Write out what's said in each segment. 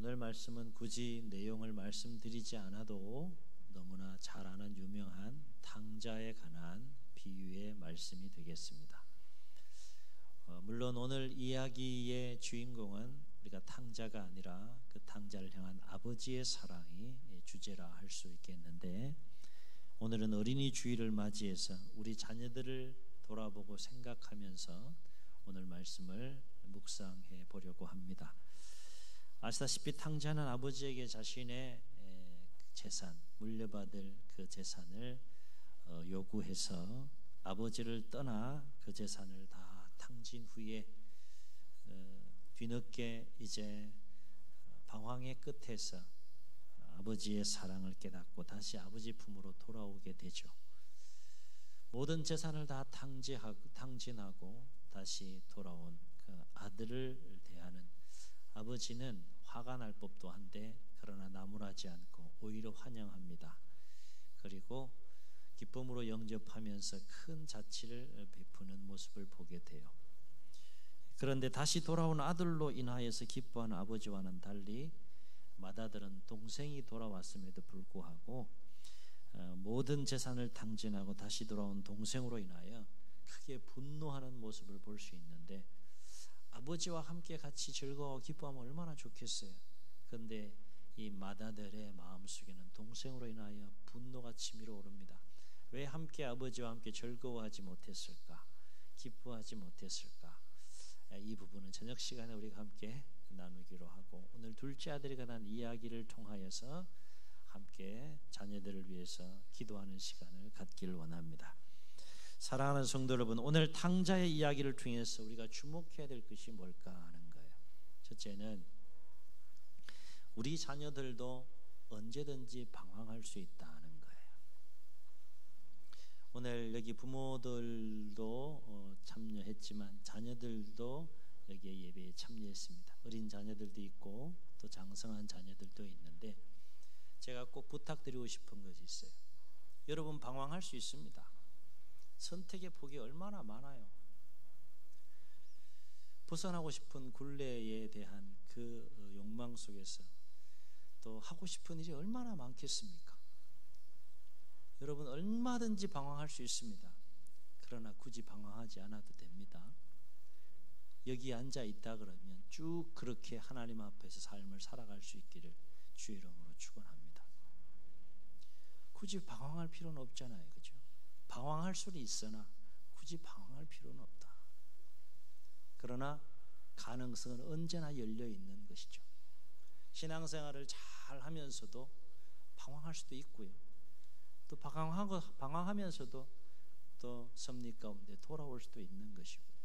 오늘 말씀은 굳이 내용을 말씀드리지 않아도 너무나 잘 아는 유명한 탕자에 관한 비유의 말씀이 되겠습니다. 물론 오늘 이야기의 주인공은 우리가 탕자가 아니라 그 탕자를 향한 아버지의 사랑이 주제라 할 수 있겠는데, 오늘은 어린이 주일을 맞이해서 우리 자녀들을 돌아보고 생각하면서 오늘 말씀을 묵상해 보려고 합니다. 아시다시피 탕자는 아버지에게 자신의 재산, 물려받을 그 재산을 요구해서 아버지를 떠나 그 재산을 다 탕진 후에 뒤늦게 이제 방황의 끝에서 아버지의 사랑을 깨닫고 다시 아버지 품으로 돌아오게 되죠. 모든 재산을 다 탕진하고 다시 돌아온 그 아들을 대하는 아버지는 화가 날 법도 한데, 그러나 나무라지 않고 오히려 환영합니다. 그리고 기쁨으로 영접하면서 큰 자치를 베푸는 모습을 보게 돼요. 그런데 다시 돌아온 아들로 인하여서 기뻐하는 아버지와는 달리 맏아들은 동생이 돌아왔음에도 불구하고 모든 재산을 탕진하고 다시 돌아온 동생으로 인하여 크게 분노하는 모습을 볼 수 있는데, 아버지와 함께 같이 즐거워 기뻐하면 얼마나 좋겠어요. 그런데 이 맏아들의 마음속에는 동생으로 인하여 분노가 치밀어 오릅니다. 왜 함께 아버지와 함께 즐거워하지 못했을까? 기뻐하지 못했을까? 이 부분은 저녁 시간에 우리가 함께 나누기로 하고, 오늘 둘째 아들에 관한 이야기를 통하여서 함께 자녀들을 위해서 기도하는 시간을 갖기를 원합니다. 사랑하는 성도 여러분, 오늘 탕자의 이야기를 통해서 우리가 주목해야 될 것이 뭘까 하는 거예요. 첫째는 우리 자녀들도 언제든지 방황할 수 있다는 거예요. 오늘 여기 부모들도 참여했지만 자녀들도 여기에 예배에 참여했습니다. 어린 자녀들도 있고 또 장성한 자녀들도 있는데, 제가 꼭 부탁드리고 싶은 것이 있어요. 여러분, 방황할 수 있습니다. 선택의 폭이 얼마나 많아요. 벗어나고 싶은 굴레에 대한 그 욕망 속에서 또 하고 싶은 일이 얼마나 많겠습니까? 여러분, 얼마든지 방황할 수 있습니다. 그러나 굳이 방황하지 않아도 됩니다. 여기 앉아 있다 그러면 쭉 그렇게 하나님 앞에서 삶을 살아갈 수 있기를 주의 이름으로 축원합니다. 굳이 방황할 필요는 없잖아요, 그죠? 방황할 수는 있으나 굳이 방황할 필요는 없다. 그러나 가능성은 언제나 열려 있는 것이죠. 신앙생활을 잘 하면서도 방황할 수도 있고요. 또 방황하면서도 또 섭리 가운데 돌아올 수도 있는 것이고요.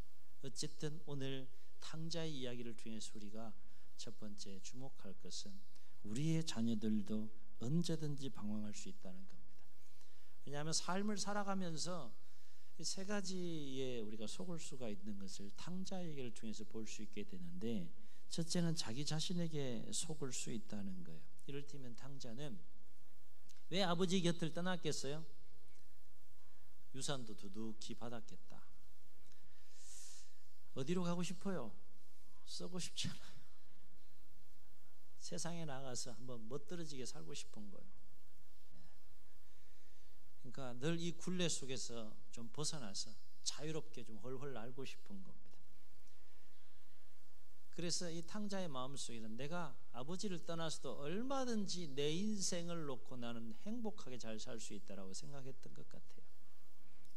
어쨌든 오늘 탕자의 이야기를 통해서 우리가 첫 번째 주목할 것은 우리의 자녀들도 언제든지 방황할 수 있다는 겁니다. 왜냐하면 삶을 살아가면서 세 가지에 우리가 속을 수가 있는 것을 탕자 얘기를 통해서 볼 수 있게 되는데, 첫째는 자기 자신에게 속을 수 있다는 거예요. 이를테면 탕자는 왜 아버지 곁을 떠났겠어요? 유산도 두둑히 받았겠다. 어디로 가고 싶어요? 쓰고 싶지 않아요. 세상에 나가서 한번 멋들어지게 살고 싶은 거예요. 그러니까 늘 이 굴레 속에서 좀 벗어나서 자유롭게 좀 헐헐 날고 싶은 겁니다. 그래서 이 탕자의 마음속에는 내가 아버지를 떠나서도 얼마든지 내 인생을 놓고 나는 행복하게 잘 살 수 있다라고 생각했던 것 같아요.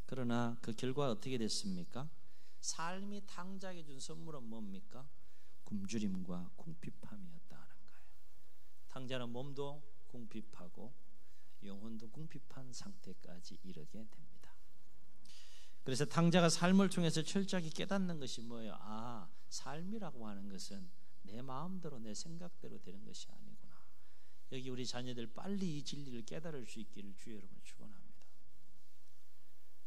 그러나 그 결과가 어떻게 됐습니까? 삶이 탕자에게 준 선물은 뭡니까? 굶주림과 궁핍함이었다는 거예요. 탕자는 몸도 궁핍하고 영혼도 궁핍한 상태까지 이르게 됩니다. 그래서 탕자가 삶을 통해서 철저하게 깨닫는 것이 뭐예요? 아, 삶이라고 하는 것은 내 마음대로 내 생각대로 되는 것이 아니구나. 여기 우리 자녀들 빨리 이 진리를 깨달을 수 있기를 주의 이름으로 축원합니다.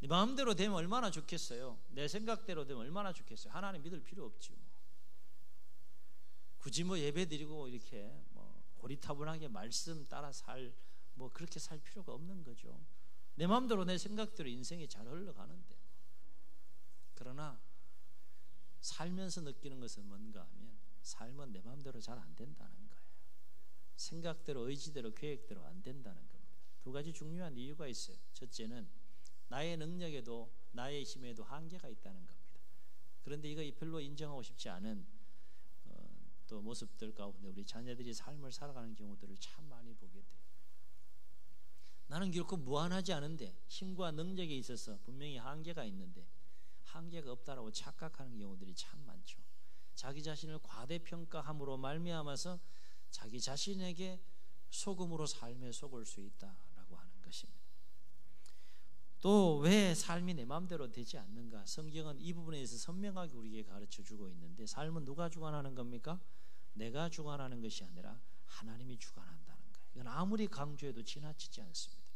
내 마음대로 되면 얼마나 좋겠어요. 내 생각대로 되면 얼마나 좋겠어요. 하나님 믿을 필요 없지요. 굳이 예배드리고 이렇게 고리타분하게 말씀 따라 그렇게 살 필요가 없는 거죠. 내 마음대로 내 생각대로 인생이 잘 흘러가는데, 그러나 살면서 느끼는 것은 뭔가 하면 삶은 내 마음대로 잘 안 된다는 거예요. 생각대로, 의지대로, 계획대로 안 된다는 겁니다. 두 가지 중요한 이유가 있어요. 첫째는 나의 능력에도 나의 힘에도 한계가 있다는 겁니다. 그런데 이거 별로 인정하고 싶지 않은 또 모습들 가운데 우리 자녀들이 삶을 살아가는 경우들을 참 많이 보게 돼요. 나는 결코 무한하지 않은데, 힘과 능력에 있어서 분명히 한계가 있는데 한계가 없다라고 착각하는 경우들이 참 많죠. 자기 자신을 과대평가함으로 말미암아서 자기 자신에게 속음으로 삶에 속을 수 있다라고 하는 것입니다. 또 왜 삶이 내 마음대로 되지 않는가? 성경은 이 부분에 대해서 선명하게 우리에게 가르쳐주고 있는데, 삶은 누가 주관하는 겁니까? 내가 주관하는 것이 아니라 하나님이 주관한다는 거예요. 이건 아무리 강조해도 지나치지 않습니다.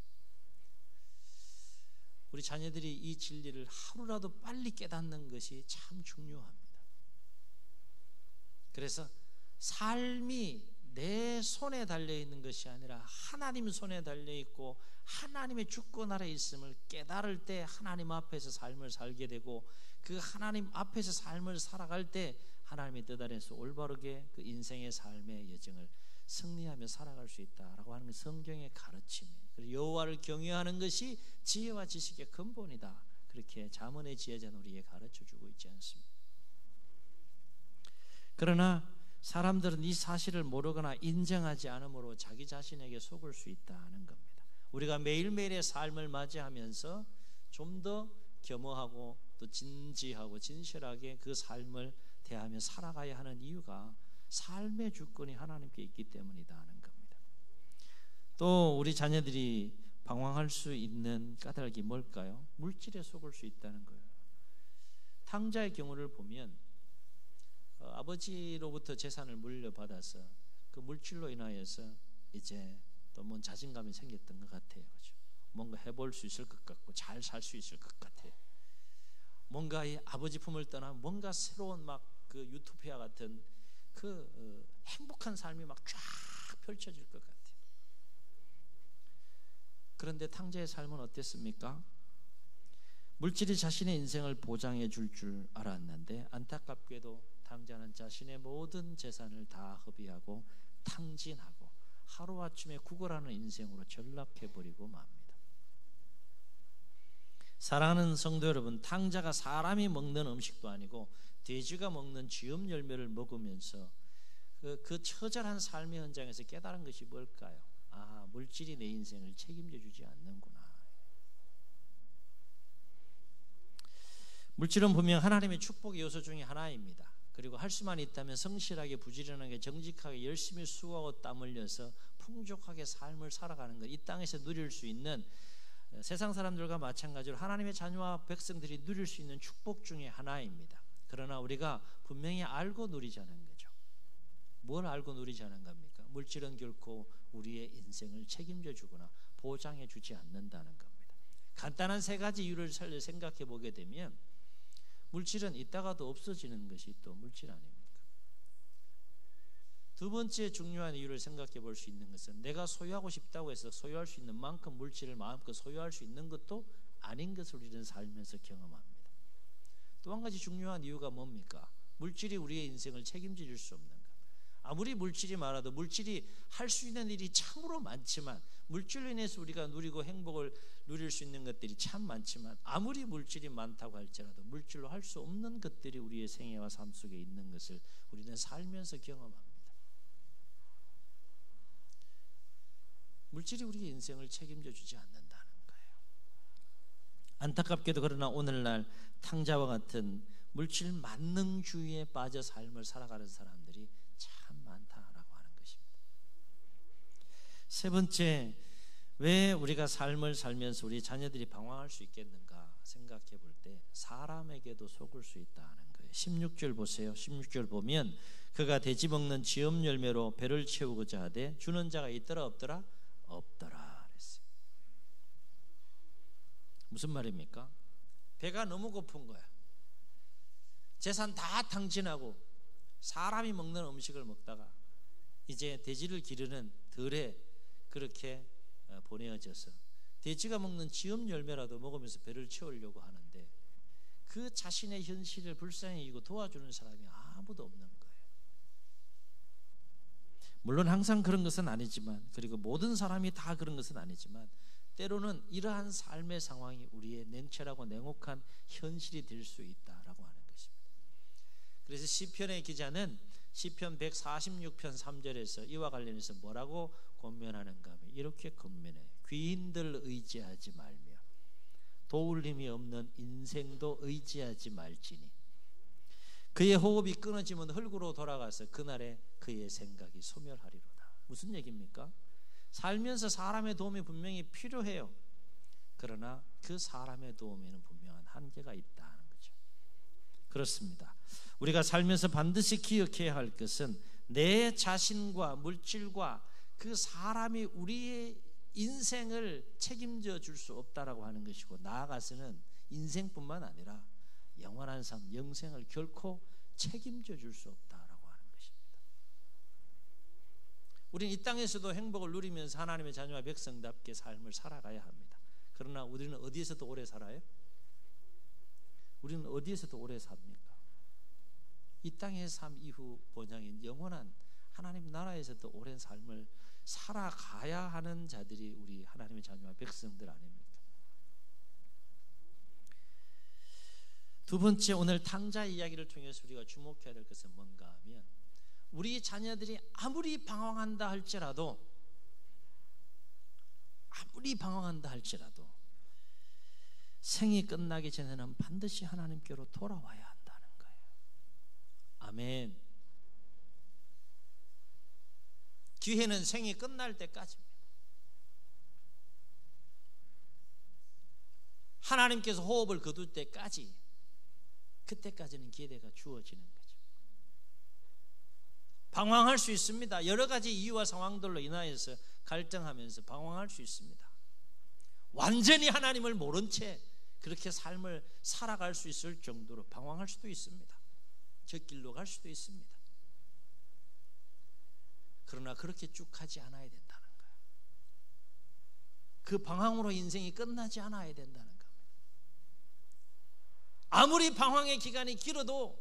우리 자녀들이 이 진리를 하루라도 빨리 깨닫는 것이 참 중요합니다. 그래서 삶이 내 손에 달려있는 것이 아니라 하나님 손에 달려있고 하나님의 주권 아래 있음을 깨달을 때 하나님 앞에서 삶을 살게 되고, 그 하나님 앞에서 삶을 살아갈 때 하나님의 뜻 아래서 올바르게 그 인생의 삶의 여정을 승리하며 살아갈 수 있다라고 하는 성경의 가르침이에요. 그리고 여호와를 경외하는 것이 지혜와 지식의 근본이다. 그렇게 잠언의 지혜자는 우리에게 가르쳐주고 있지 않습니다. 그러나 사람들은 이 사실을 모르거나 인정하지 않으므로 자기 자신에게 속을 수 있다는 겁니다. 우리가 매일매일의 삶을 맞이하면서 좀 더 겸허하고 또 진지하고 진실하게 그 삶을 대하며 살아가야 하는 이유가 삶의 주권이 하나님께 있기 때문이다 하는 겁니다. 또 우리 자녀들이 방황할 수 있는 까닭이 뭘까요? 물질에 속을 수 있다는 거예요. 탕자의 경우를 보면 아버지로부터 재산을 물려받아서 그 물질로 인하여서 이제 또 뭔 자신감이 생겼던 것 같아요. 그렇죠? 뭔가 해볼 수 있을 것 같고 잘 살 수 있을 것 같아요. 뭔가 이 아버지 품을 떠나 뭔가 새로운 막 그 유토피아 같은 그 행복한 삶이 막 쫙 펼쳐질 것 같아요. 그런데 탕자의 삶은 어땠습니까? 물질이 자신의 인생을 보장해 줄 알았는데 안타깝게도 탕자는 자신의 모든 재산을 다 허비하고 탕진하고 하루아침에 구걸하는 인생으로 전락해버리고 맙니다. 사랑하는 성도 여러분, 탕자가 사람이 먹는 음식도 아니고 돼지가 먹는 쥐염 열매를 먹으면서 그 처절한 삶의 현장에서 깨달은 것이 뭘까요? 아, 물질이 내 인생을 책임져 주지 않는구나. 물질은 분명 하나님의 축복의 요소 중에 하나입니다. 그리고 할 수만 있다면 성실하게 부지런하게 정직하게 열심히 수고하고 땀 흘려서 풍족하게 삶을 살아가는 것, 이 땅에서 누릴 수 있는 세상 사람들과 마찬가지로 하나님의 자녀와 백성들이 누릴 수 있는 축복 중에 하나입니다. 그러나 우리가 분명히 알고 누리자는 거죠. 뭘 알고 누리자는 겁니까? 물질은 결코 우리의 인생을 책임져 주거나 보장해 주지 않는다는 겁니다. 간단한 세 가지 이유를 생각해 보게 되면 물질은 있다가도 없어지는 것이 또 물질 아닙니까? 두 번째 중요한 이유를 생각해 볼 수 있는 것은 내가 소유하고 싶다고 해서 소유할 수 있는 만큼 물질을 마음껏 소유할 수 있는 것도 아닌 것을 우리는 살면서 경험합니다. 또 한 가지 중요한 이유가 뭡니까? 물질이 우리의 인생을 책임져 줄 수 없는 것. 아무리 물질이 많아도 물질이 할 수 있는 일이 참으로 많지만, 물질로 인해서 우리가 누리고 행복을 누릴 수 있는 것들이 참 많지만, 아무리 물질이 많다고 할지라도 물질로 할 수 없는 것들이 우리의 생애와 삶 속에 있는 것을 우리는 살면서 경험합니다. 물질이 우리의 인생을 책임져 주지 않는다는 거예요. 안타깝게도 그러나 오늘날 탕자와 같은 물질 만능주의에 빠져 삶을 살아가는 사람들이 참 많다라고 하는 것입니다. 세 번째, 왜 우리가 삶을 살면서 우리 자녀들이 방황할 수 있겠는가 생각해 볼 때 사람에게도 속을 수 있다는 거예요. 16절 보세요. 16절 보면 그가 돼지 먹는 쥐염 열매로 배를 채우고자 하되 주는 자가 있더라 없더라? 없더라 그랬어요. 무슨 말입니까? 배가 너무 고픈 거야. 재산 다 탕진하고 사람이 먹는 음식을 먹다가 이제 돼지를 기르는 들에 그렇게 보내어져서 돼지가 먹는 쥐염 열매라도 먹으면서 배를 채우려고 하는데 그 자신의 현실을 불쌍히 여기고 도와주는 사람이 아무도 없는 거예요. 물론 항상 그런 것은 아니지만, 그리고 모든 사람이 다 그런 것은 아니지만, 때로는 이러한 삶의 상황이 우리의 냉철하고 냉혹한 현실이 될 수 있다라고 하는 것입니다. 그래서 시편의 기자는 시편 146편 3절에서 이와 관련해서 뭐라고 권면하는가 하면 이렇게 권면해요. 귀인들 의지하지 말며 도울 힘이 없는 인생도 의지하지 말지니 그의 호흡이 끊어지면 흙으로 돌아가서 그날에 그의 생각이 소멸하리로다. 무슨 얘기입니까? 살면서 사람의 도움이 분명히 필요해요. 그러나 그 사람의 도움에는 분명한 한계가 있다는 거죠. 그렇습니다. 우리가 살면서 반드시 기억해야 할 것은 내 자신과 물질과 그 사람이 우리의 인생을 책임져 줄 수 없다라고 하는 것이고, 나아가서는 인생뿐만 아니라 영원한 삶, 영생을 결코 책임져 줄 수 없다라고 하는 것입니다. 우리는 이 땅에서도 행복을 누리면서 하나님의 자녀와 백성답게 삶을 살아가야 합니다. 그러나 우리는 어디에서도 오래 살아요? 우리는 어디에서도 오래 삽니까? 이 땅의 삶 이후 본향인 영원한 하나님 나라에서도 오랜 삶을 살아가야 하는 자들이 우리 하나님의 자녀와 백성들 아닙니까? 두 번째, 오늘 탕자 이야기를 통해서 우리가 주목해야 될 것은 뭔가 하면, 우리 자녀들이 아무리 방황한다 할지라도 생이 끝나기 전에는 반드시 하나님께로 돌아와야 한다는 거예요. 아멘. 기회는 생이 끝날 때까지입니다. 하나님께서 호흡을 거둘 때까지, 그때까지는 기회가 주어지는 거죠. 방황할 수 있습니다. 여러 가지 이유와 상황들로 인하여서 갈등하면서 방황할 수 있습니다. 완전히 하나님을 모른 채 그렇게 삶을 살아갈 수 있을 정도로 방황할 수도 있습니다. 저 길로 갈 수도 있습니다. 그러나 그렇게 쭉 가지 않아야 된다는 거예요. 그 방황으로 인생이 끝나지 않아야 된다는 겁니다. 아무리 방황의 기간이 길어도,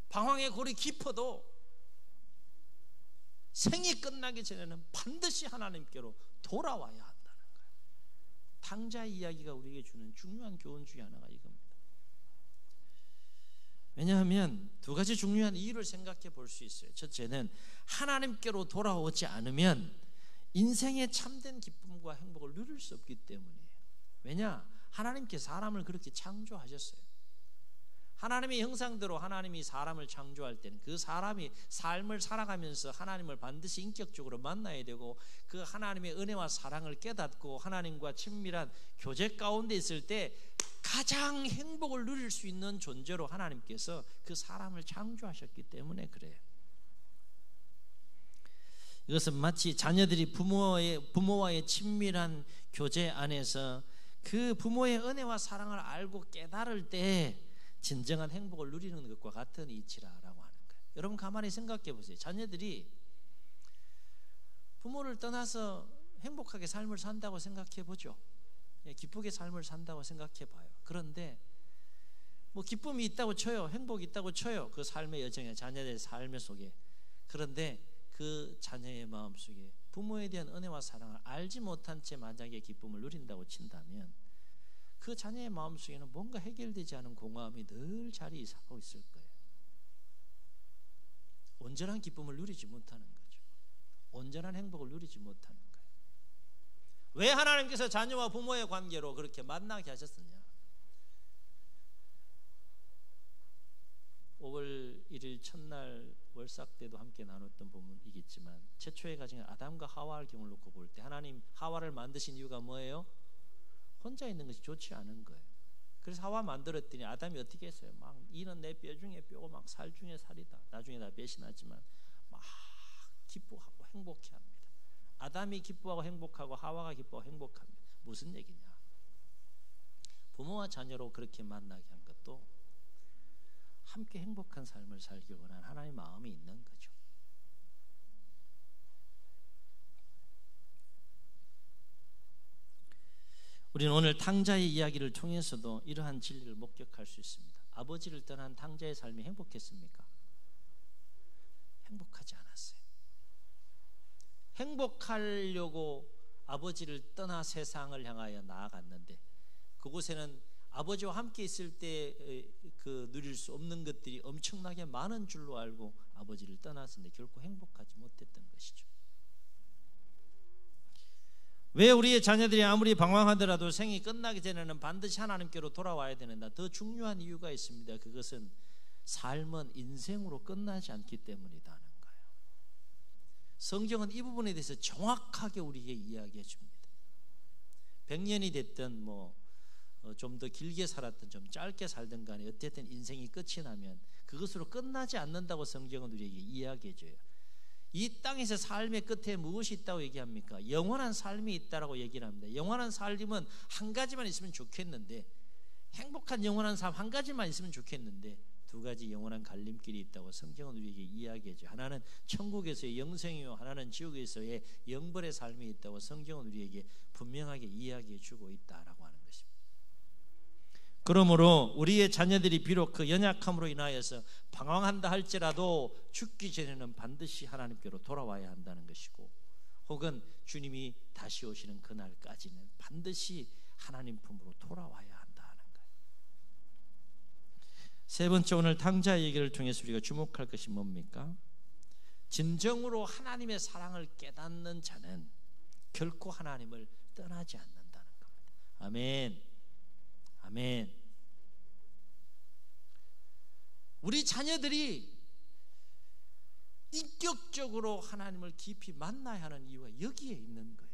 방황의 골이 깊어도 생이 끝나기 전에는 반드시 하나님께로 돌아와야 한다는 거예요. 탕자 이야기가 우리에게 주는 중요한 교훈 중에 하나가 이겁니다. 왜냐하면 두 가지 중요한 이유를 생각해 볼 수 있어요. 첫째는 하나님께로 돌아오지 않으면 인생의 참된 기쁨과 행복을 누릴 수 없기 때문이에요. 왜냐? 하나님께서 사람을 그렇게 창조하셨어요. 하나님의 형상대로 하나님이 사람을 창조할 때는 그 사람이 삶을 살아가면서 하나님을 반드시 인격적으로 만나야 되고, 그 하나님의 은혜와 사랑을 깨닫고 하나님과 친밀한 교제 가운데 있을 때 가장 행복을 누릴 수 있는 존재로 하나님께서 그 사람을 창조하셨기 때문에 그래요. 이것은 마치 자녀들이 부모와의 친밀한 교제 안에서 그 부모의 은혜와 사랑을 알고 깨달을 때 진정한 행복을 누리는 것과 같은 이치라고 하는 거예요. 여러분 가만히 생각해 보세요. 자녀들이 부모를 떠나서 행복하게 삶을 산다고 생각해 보죠. 기쁘게 삶을 산다고 생각해 봐요. 그런데 뭐 기쁨이 있다고 쳐요. 행복이 있다고 쳐요. 그 삶의 여정에, 자녀들의 삶의 속에. 그런데 그 자녀의 마음속에 부모에 대한 은혜와 사랑을 알지 못한 채 만약에 기쁨을 누린다고 친다면, 그 자녀의 마음속에는 뭔가 해결되지 않은 공허함이 늘 자리하고 있을 거예요. 온전한 기쁨을 누리지 못하는 거죠. 온전한 행복을 누리지 못하는 거예요. 왜 하나님께서 자녀와 부모의 관계로 그렇게 만나게 하셨느냐? 5월 1일 첫날 월삭 때도 함께 나눴던 부분이겠지만, 최초의 가정의 아담과 하와의 경우를 놓고 볼 때 하나님 하와를 만드신 이유가 뭐예요? 혼자 있는 것이 좋지 않은 거예요. 그래서 하와 만들었더니 아담이 어떻게 했어요? 막 이는 내 뼈 중에 뼈고 막 살 중에 살이다. 나중에 다 배신하지만 막 기뻐하고 행복해합니다. 아담이 기뻐하고 행복하고 하와가 기뻐하고 행복합니다. 무슨 얘기냐? 부모와 자녀로 그렇게 만나게 한 것도 함께 행복한 삶을 살기 원하는 하나님의 마음이 있는 거죠. 우리는 오늘 탕자의 이야기를 통해서도 이러한 진리를 목격할 수 있습니다. 아버지를 떠난 탕자의 삶이 행복했습니까? 행복하지 않았어요. 행복하려고 아버지를 떠나 세상을 향하여 나아갔는데 그곳에는 아버지와 함께 있을 때 그 누릴 수 없는 것들이 엄청나게 많은 줄로 알고 아버지를 떠났는데 결코 행복하지 못했던 것이죠. 왜 우리의 자녀들이 아무리 방황하더라도 생이 끝나기 전에는 반드시 하나님께로 돌아와야 되는가? 더 중요한 이유가 있습니다. 그것은 삶은 인생으로 끝나지 않기 때문이라는 거예요. 성경은 이 부분에 대해서 정확하게 우리에게 이야기해 줍니다. 100년이 됐든 좀 더 길게 살았든 좀 짧게 살든 간에 어쨌든 인생이 끝이 나면 그것으로 끝나지 않는다고 성경은 우리에게 이야기해 줘요. 이 땅에서 삶의 끝에 무엇이 있다고 얘기합니까? 영원한 삶이 있다고 얘기를 합니다. 영원한 삶은 한 가지만 있으면 좋겠는데, 행복한 영원한 삶 한 가지만 있으면 좋겠는데 두 가지 영원한 갈림길이 있다고 성경은 우리에게 이야기해줘. 하나는 천국에서의 영생이요, 하나는 지옥에서의 영벌의 삶이 있다고 성경은 우리에게 분명하게 이야기해주고 있다라고 하는 것입니다. 그러므로 우리의 자녀들이 비록 그 연약함으로 인하여서 방황한다 할지라도 죽기 전에는 반드시 하나님께로 돌아와야 한다는 것이고, 혹은 주님이 다시 오시는 그날까지는 반드시 하나님 품으로 돌아와야 한다는 거예요. 세 번째, 오늘 탕자 얘기를 통해서 우리가 주목할 것이 뭡니까? 진정으로 하나님의 사랑을 깨닫는 자는 결코 하나님을 떠나지 않는다는 겁니다. 아멘. 아멘. 우리 자녀들이 인격적으로 하나님을 깊이 만나야 하는 이유가 여기에 있는 거예요.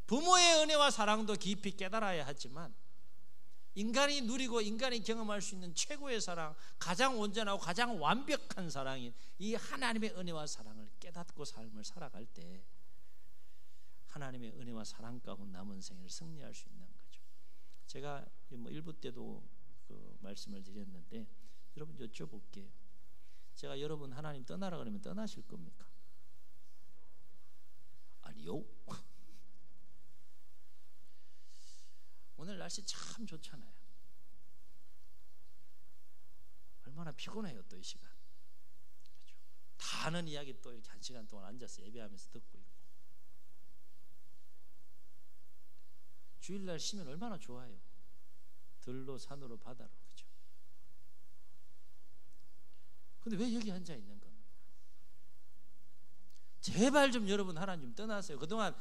부모의 은혜와 사랑도 깊이 깨달아야 하지만 인간이 누리고 인간이 경험할 수 있는 최고의 사랑, 가장 온전하고 가장 완벽한 사랑인 이 하나님의 은혜와 사랑을 깨닫고 삶을 살아갈 때 하나님의 은혜와 사랑 가운데 남은 생을 승리할 수 있는 거죠. 제가 1부 때도 그 말씀을 드렸는데 여러분 여쭤볼게요. 제가 여러분 하나님 떠나라 그러면 떠나실 겁니까? 아니요. 오늘 날씨 참 좋잖아요. 얼마나 피곤해요 또 이 시간. 그렇죠? 다 아는 이야기 또 이렇게 1시간 동안 앉아서 예배하면서 듣고 있고, 주일날 쉬면 얼마나 좋아요. 들로 산으로 바다로. 그렇죠? 근데 왜 여기 앉아 있는 겁니까? 제발 좀 여러분 하나님 떠나세요. 그동안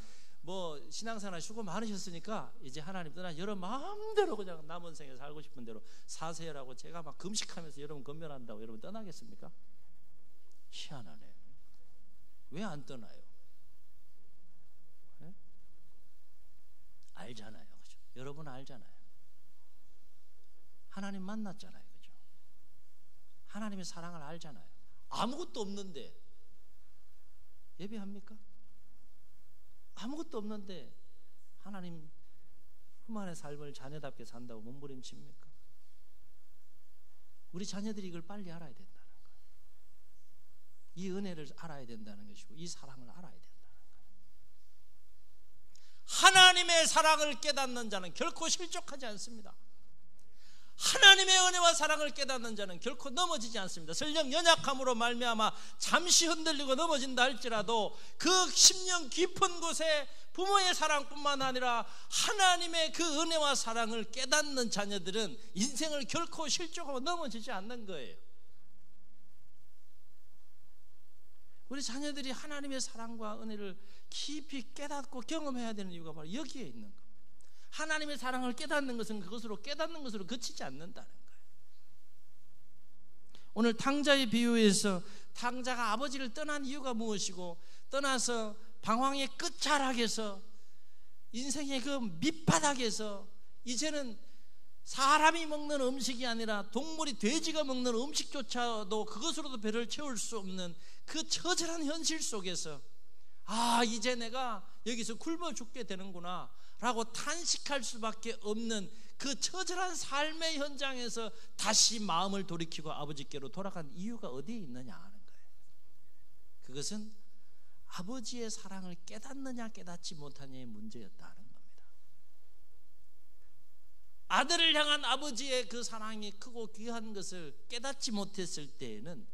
신앙생활 수고 많으셨으니까 이제 하나님 떠나 여러분 마음대로 그냥 남은 생에 살고 싶은 대로 사세요라고 제가 막 금식하면서 여러분 건면한다고 여러분 떠나겠습니까? 희한하네. 왜 안 떠나요? 네? 알잖아요. 그죠? 여러분 알잖아요. 하나님 만났잖아요. 그죠? 하나님의 사랑을 알잖아요. 아무것도 없는데 예배합니까? 아무것도 없는데 하나님 흠안의 삶을 자녀답게 산다고 몸부림칩니까? 우리 자녀들이 이걸 빨리 알아야 된다는 거예요. 이 은혜를 알아야 된다는 것이고 이 사랑을 알아야 된다는 거예요. 하나님의 사랑을 깨닫는 자는 결코 실족하지 않습니다. 하나님의 은혜와 사랑을 깨닫는 자는 결코 넘어지지 않습니다. 설령 연약함으로 말미암아 잠시 흔들리고 넘어진다 할지라도 그 심령 깊은 곳에 부모의 사랑뿐만 아니라 하나님의 그 은혜와 사랑을 깨닫는 자녀들은 인생을 결코 실족하고 넘어지지 않는 거예요. 우리 자녀들이 하나님의 사랑과 은혜를 깊이 깨닫고 경험해야 되는 이유가 바로 여기에 있는 겁니다. 하나님의 사랑을 깨닫는 것은 그것으로 깨닫는 것으로 그치지 않는다는 거예요. 오늘 탕자의 비유에서 탕자가 아버지를 떠난 이유가 무엇이고, 떠나서 방황의 끝자락에서 인생의 그 밑바닥에서 이제는 사람이 먹는 음식이 아니라 동물이 돼지가 먹는 음식조차도 그것으로도 배를 채울 수 없는 그 처절한 현실 속에서 이제 내가 여기서 굶어 죽게 되는구나 라고 탄식할 수밖에 없는 그 처절한 삶의 현장에서 다시 마음을 돌이키고 아버지께로 돌아간 이유가 어디에 있느냐 하는 거예요. 그것은 아버지의 사랑을 깨닫느냐 깨닫지 못하냐의 문제였다는 겁니다. 아들을 향한 아버지의 그 사랑이 크고 귀한 것을 깨닫지 못했을 때에는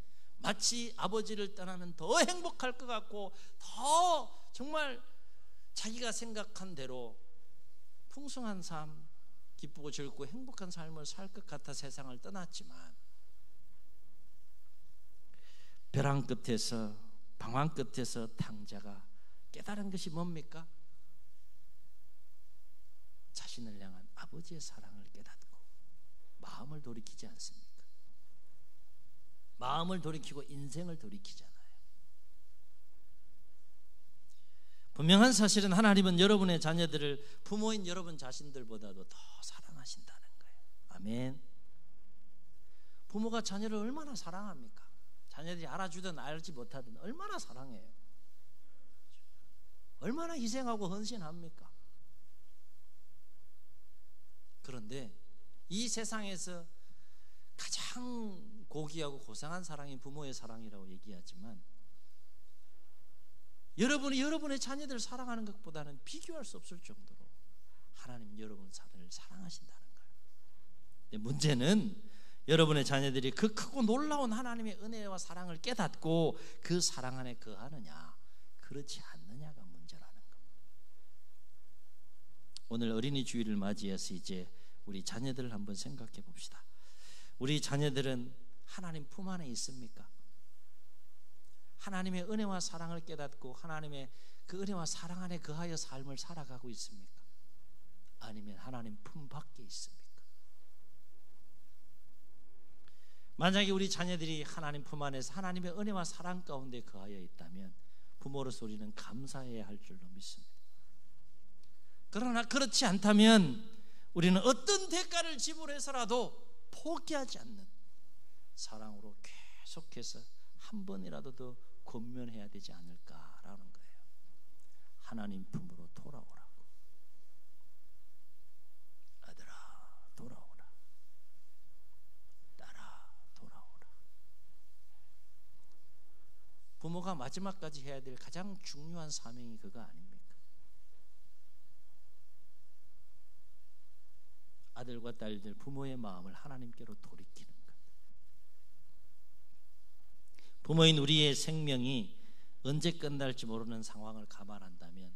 마치 아버지를 떠나면 더 행복할 것 같고 더 정말 자기가 생각한 대로 풍성한 삶, 기쁘고 즐겁고 행복한 삶을 살 것 같아 세상을 떠났지만 벼랑 끝에서, 방황 끝에서 탕자가 깨달은 것이 뭡니까? 자신을 향한 아버지의 사랑을 깨닫고 마음을 돌이키지 않습니까? 마음을 돌이키고 인생을 돌이키잖아요. 분명한 사실은 하나님은 여러분의 자녀들을 부모인 여러분 자신들보다도 더 사랑하신다는 거예요. 아멘. 부모가 자녀를 얼마나 사랑합니까? 자녀들이 알아주든 알지 못하든 얼마나 사랑해요. 얼마나 희생하고 헌신합니까? 그런데 이 세상에서 가장 고귀하고 고상한 사랑이 부모의 사랑이라고 얘기하지만 여러분이 여러분의 자녀들을 사랑하는 것보다는 비교할 수 없을 정도로 하나님 여러분 자녀를 사랑하신다는 거예요. 근데 문제는 여러분의 자녀들이 그 크고 놀라운 하나님의 은혜와 사랑을 깨닫고 그 사랑 안에 거하느냐 그렇지 않느냐가 문제라는 겁니다. 오늘 어린이 주일을 맞이해서 이제 우리 자녀들을 한번 생각해 봅시다. 우리 자녀들은 하나님 품 안에 있습니까? 하나님의 은혜와 사랑을 깨닫고 하나님의 그 은혜와 사랑 안에 거하여 삶을 살아가고 있습니까? 아니면 하나님 품 밖에 있습니까? 만약에 우리 자녀들이 하나님 품 안에서 하나님의 은혜와 사랑 가운데 거하여 있다면 부모로서 우리는 감사해야 할 줄로 믿습니다. 그러나 그렇지 않다면 우리는 어떤 대가를 지불해서라도 포기하지 않는 사랑으로 계속해서 한 번이라도 더 권면해야 되지 않을까라는 거예요. 하나님 품으로 돌아오라고. 아들아 돌아오라. 딸아 돌아오라. 부모가 마지막까지 해야 될 가장 중요한 사명이 그거 아닙니까? 아들과 딸들 부모의 마음을 하나님께로 돌이키는 것. 부모인 우리의 생명이 언제 끝날지 모르는 상황을 감안한다면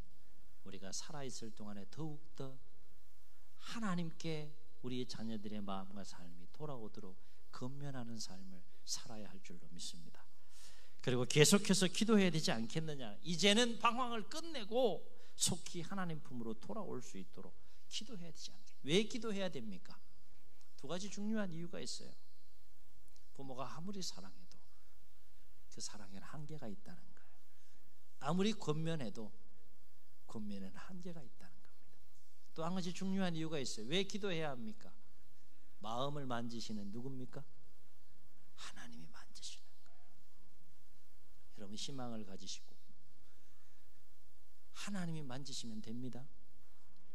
우리가 살아있을 동안에 더욱더 하나님께 우리의 자녀들의 마음과 삶이 돌아오도록 건면하는 삶을 살아야 할 줄로 믿습니다. 그리고 계속해서 기도해야 되지 않겠느냐. 이제는 방황을 끝내고 속히 하나님 품으로 돌아올 수 있도록 기도해야 되지 않겠느냐. 왜 기도해야 됩니까? 두 가지 중요한 이유가 있어요. 부모가 아무리 사랑해도 그 사랑에는 한계가 있다는 거예요. 아무리 권면해도 권면에는 한계가 있다는 겁니다. 또 한 가지 중요한 이유가 있어요. 왜 기도해야 합니까? 마음을 만지시는 누굽니까? 하나님이 만지시는 거예요. 여러분 희망을 가지시고 하나님이 만지시면 됩니다.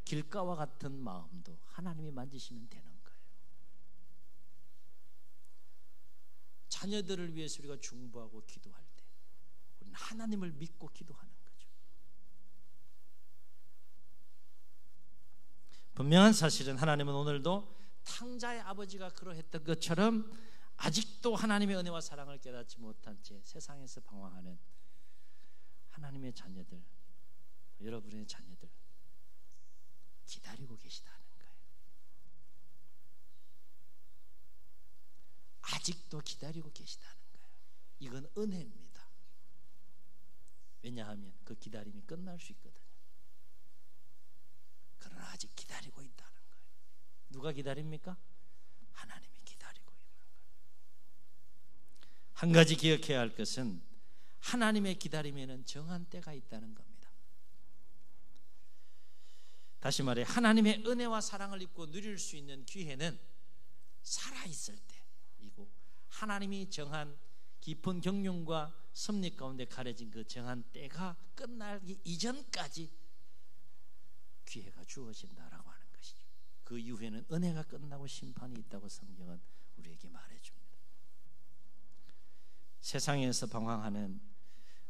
길가와 같은 마음도 하나님이 만지시면 되는 거예요. 자녀들을 위해서 우리가 중보하고 기도할 때 우리는 하나님을 믿고 기도하는 거죠. 분명한 사실은 하나님은 오늘도 탕자의 아버지가 그러했던 것처럼 아직도 하나님의 은혜와 사랑을 깨닫지 못한 채 세상에서 방황하는 하나님의 자녀들, 여러분의 자녀들 기다리고 계시다는 거예요. 아직도 기다리고 계시다는 거예요. 이건 은혜입니다. 왜냐하면 그 기다림이 끝날 수 있거든요. 그러나 아직 기다리고 있다는 거예요. 누가 기다립니까? 하나님이 기다리고 있는 거예요. 한 가지 기억해야 할 것은 하나님의 기다림에는 정한 때가 있다는 겁니다. 다시 말해 하나님의 은혜와 사랑을 입고 누릴 수 있는 기회는 살아있을 때이고 하나님이 정한 깊은 경륜과 섭리 가운데 가려진 그 정한 때가 끝나기 이전까지 기회가 주어진다라고 하는 것이죠. 그 이후에는 은혜가 끝나고 심판이 있다고 성경은 우리에게 말해줍니다. 세상에서 방황하는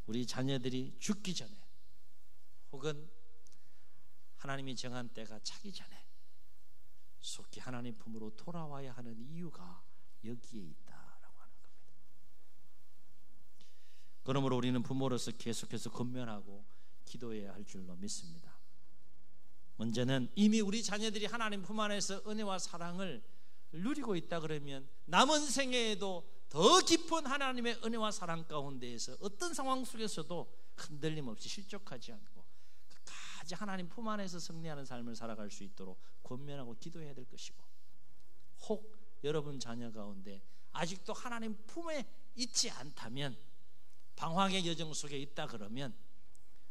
우리 자녀들이 죽기 전에 혹은 하나님이 정한 때가 차기 전에 속히 하나님 품으로 돌아와야 하는 이유가 여기에 있다라고 하는 겁니다. 그러므로 우리는 부모로서 계속해서 권면하고 기도해야 할 줄로 믿습니다. 문제는 이미 우리 자녀들이 하나님 품 안에서 은혜와 사랑을 누리고 있다 그러면 남은 생애에도 더 깊은 하나님의 은혜와 사랑 가운데에서 어떤 상황 속에서도 흔들림 없이 실족하지 않고 끝까지 하나님 품 안에서 승리하는 삶을 살아갈 수 있도록 권면하고 기도해야 될 것이고, 혹 여러분 자녀 가운데 아직도 하나님 품에 있지 않다면, 방황의 여정 속에 있다 그러면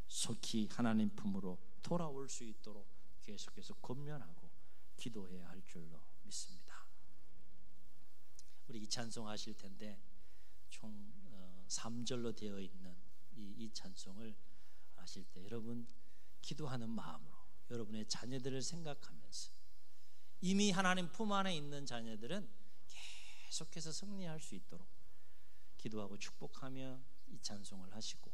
속히 하나님 품으로 돌아올 수 있도록 계속해서 권면하고 기도해야 할 줄로 믿습니다. 우리 이 찬송 하실 텐데 총 3절로 되어 있는 이 찬송을 하실 때 여러분 기도하는 마음으로 여러분의 자녀들을 생각하면서, 이미 하나님 품 안에 있는 자녀들은 계속해서 승리할 수 있도록 기도하고 축복하며 이 찬송을 하시고,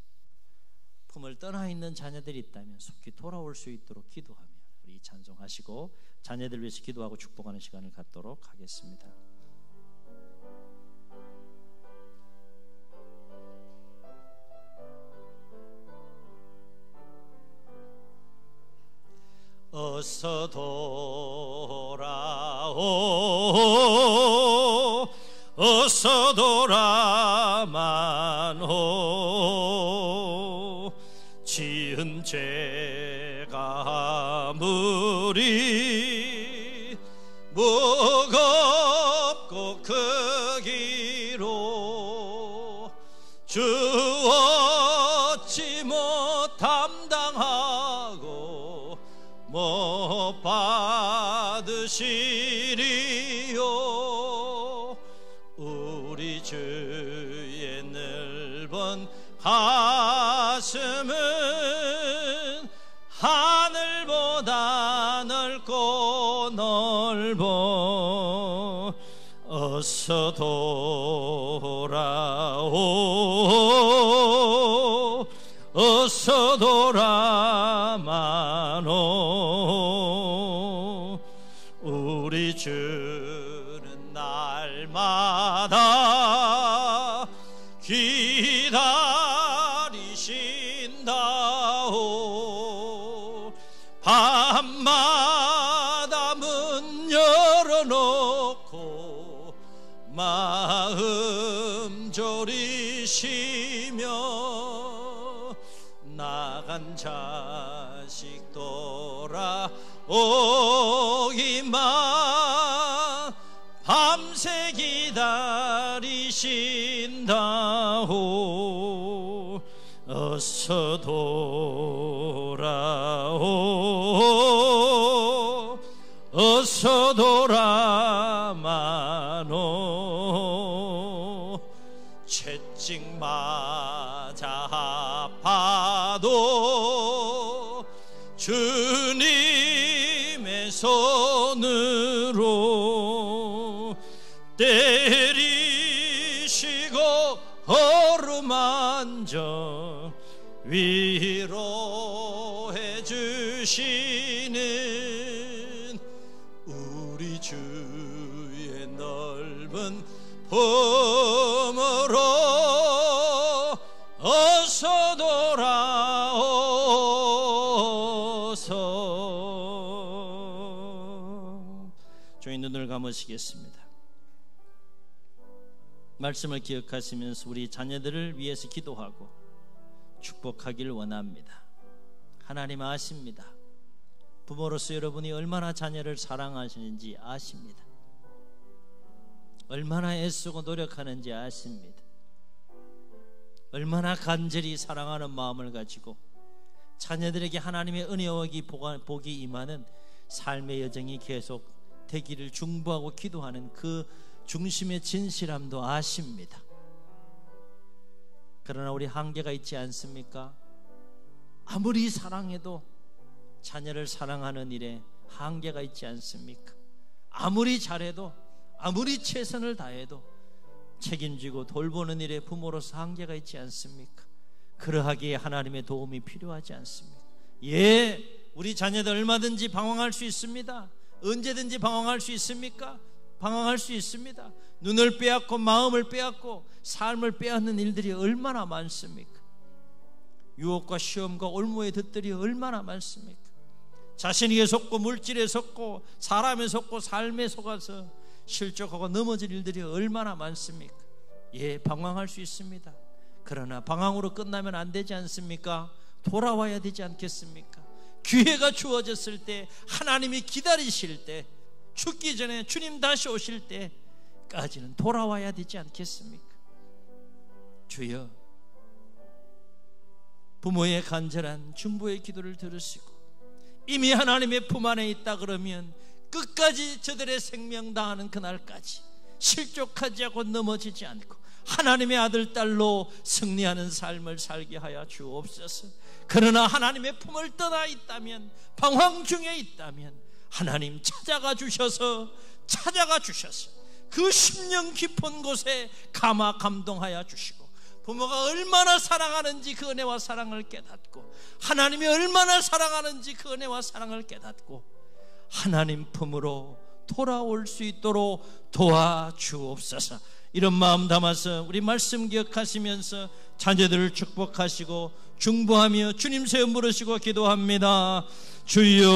품을 떠나 있는 자녀들이 있다면 속히 돌아올 수 있도록 기도하며 우리 이 찬송 하시고 자녀들 위해서 기도하고 축복하는 시간을 갖도록 하겠습니다. 어서 돌아오, 어서 돌아만오. 지은 죄가 아무리 무겁고 크기로 주 어찌 못 담당하고 못 받으시리요. 우리 주의 넓은 가슴은 하늘보다 넓고 넓어. 어서 돌아오, 어서 돌아만오. 우리 주는 날마다 기다리신다오. 밤마다 문 열어놓고 마음 졸이시며 나간 자식 돌아오기만 밤새 기다리신다오. 어서 돌아오, 어서 돌아만오. 채찍 맞아 아파도 주님의 손으로 때리시고 어루만져 위로해 주시는 우리 주의 넓은 품으로 어서 돌아오소. 주의 눈을 감으시겠습니다. 말씀을 기억하시면서 우리 자녀들을 위해서 기도하고 축복하길 원합니다. 하나님 아십니다. 부모로서 여러분이 얼마나 자녀를 사랑하시는지 아십니다. 얼마나 애쓰고 노력하는지 아십니다. 얼마나 간절히 사랑하는 마음을 가지고 자녀들에게 하나님의 은혜와 복이 임하는 삶의 여정이 계속 되기를 중보하고 기도하는 그 중심의 진실함도 아십니다. 그러나 우리 한계가 있지 않습니까? 아무리 사랑해도 자녀를 사랑하는 일에 한계가 있지 않습니까? 아무리 잘해도, 아무리 최선을 다해도 책임지고 돌보는 일에 부모로서 한계가 있지 않습니까? 그러하기에 하나님의 도움이 필요하지 않습니까? 예, 우리 자녀들 얼마든지 방황할 수 있습니다. 언제든지 방황할 수 있습니까? 방황할 수 있습니다. 눈을 빼앗고 마음을 빼앗고 삶을 빼앗는 일들이 얼마나 많습니까? 유혹과 시험과 올무의 덫들이 얼마나 많습니까? 자신에게 속고 물질에 속고 사람에 속고 삶에 속아서 실족하고 넘어질 일들이 얼마나 많습니까? 예, 방황할 수 있습니다. 그러나 방황으로 끝나면 안 되지 않습니까? 돌아와야 되지 않겠습니까? 기회가 주어졌을 때, 하나님이 기다리실 때, 죽기 전에 주님 다시 오실 때까지는 돌아와야 되지 않겠습니까? 주여, 부모의 간절한 중보의 기도를 들으시고 이미 하나님의 품 안에 있다 그러면 끝까지 저들의 생명 다하는 그날까지 실족하지 않고 넘어지지 않고 하나님의 아들 딸로 승리하는 삶을 살게 하여 주옵소서. 그러나 하나님의 품을 떠나 있다면, 방황 중에 있다면 하나님 찾아가 주셔서 그 심령 깊은 곳에 감화 감동하여 주시고, 부모가 얼마나 사랑하는지 그 은혜와 사랑을 깨닫고, 하나님이 얼마나 사랑하는지 그 은혜와 사랑을 깨닫고 하나님 품으로 돌아올 수 있도록 도와주옵소서. 이런 마음 담아서 우리 말씀 기억하시면서 자녀들을 축복하시고 중보하며 주님 세움 부르시고 기도합니다. 주여.